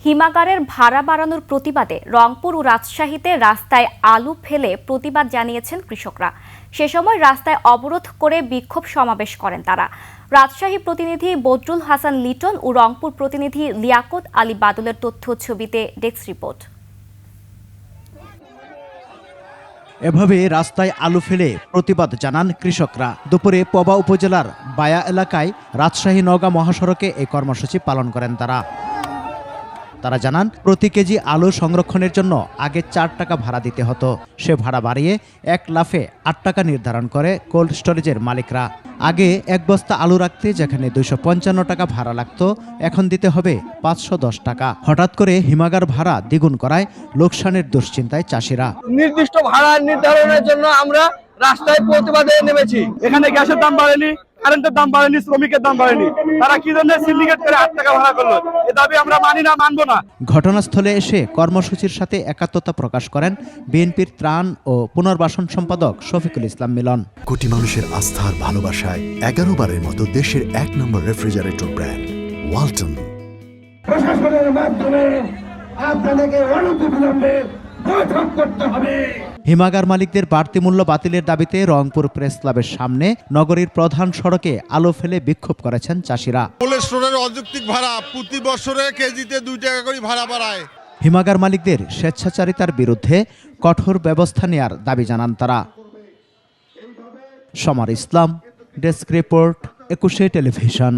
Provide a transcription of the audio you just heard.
হিমাগারের ভাড়া বাড়ানোর প্রতিবাদে রংপুর ও রাজশাহীতে রাস্তায় আলু ফেলে প্রতিবাদ জানিয়েছেন কৃষকরা। সে সময় রাস্তায় অবরোধ করে বিক্ষোভ সমাবেশ করেন তারা। রাজশাহী প্রতিনিধি বদরুল হাসান লিটন ও রংপুর প্রতিনিধি লিয়াকত আলী বাদলের তথ্য ছবিতে ডেস্ক রিপোর্ট। এভাবে রাস্তায় আলু ফেলে প্রতিবাদ জানান কৃষকরা। দুপুরে পবা উপজেলার বায়া এলাকায় রাজশাহী নওগাঁ মহাসড়কে এই কর্মসূচি পালন করেন তারা জানান, প্রতি কেজি আলু সংরক্ষণের জন্য আগে 4 টাকা ভাড়া দিতে হতো। সে ভাড়া বাড়িয়ে 1 লাফে 8 টাকা নির্ধারণ করে কোল্ড স্টোরেজের মালিকরা। আগে 1 বস্তা আলু রাখতে যেখানে 255 টাকা ভাড়া লাগতো, এখন দিতে হবে 510 টাকা। হঠাৎ করে হিমাগার ভাড়া দ্বিগুণ করায় লোকসানের দুশ্চিন্তায় চাষিরা। নির্দিষ্ট ভাড়া নির্ধারণের জন্য আমরা রাস্তায় প্রতিবাদে নেমেছি। এখানে গ্যাসের দাম বাড়েনি, কারেন্টের দাম বাড়েনি, শ্রমিকের দাম বাড়েনি। তারা কি জন্য সিন্ডিকেট করে 8 টাকা ভাড়া করলো? এ দাবি আমরা মানি না, মানবো না। ঘটনাস্থলে এসে কর্মসূচির সাথে একাত্মতা প্রকাশ করেন বিএনপির ত্রাণ ও পুনর্বাসন সম্পাদক শফিকুল ইসলাম মিলন। কোটি মানুষের আস্থার ভালোবাসায় 11 বারের মতো দেশের 1 নম্বর রেফ্রিজারেটর ব্র্যান্ড ওয়ালটন। প্রশাসনের মাধ্যমে আপনাদেরকে অনতিবিলম্বে বৈঠক করতে হবে। হিমাগার মালিকদের বাড়তি মূল্য বাতিলের দাবিতে রংপুর প্রেস ক্লাবের সামনে নগরীর প্রধান সড়কে আলু ফেলে বিক্ষোভ করেছেন চাষিরা। কোল্ড স্টোরের অযৌক্তিক ভাড়া প্রতি বছরে কেজিতে 2 টাকা করে ভাড়া বাড়ায়। হিমাগার মালিকদের স্বেচ্ছাচারিতার বিরুদ্ধে কঠোর ব্যবস্থা নেয়ার দাবি জানান তারা। সমার ইসলাম, ডেস্ক রিপোর্ট, 21 টেলিভিশন।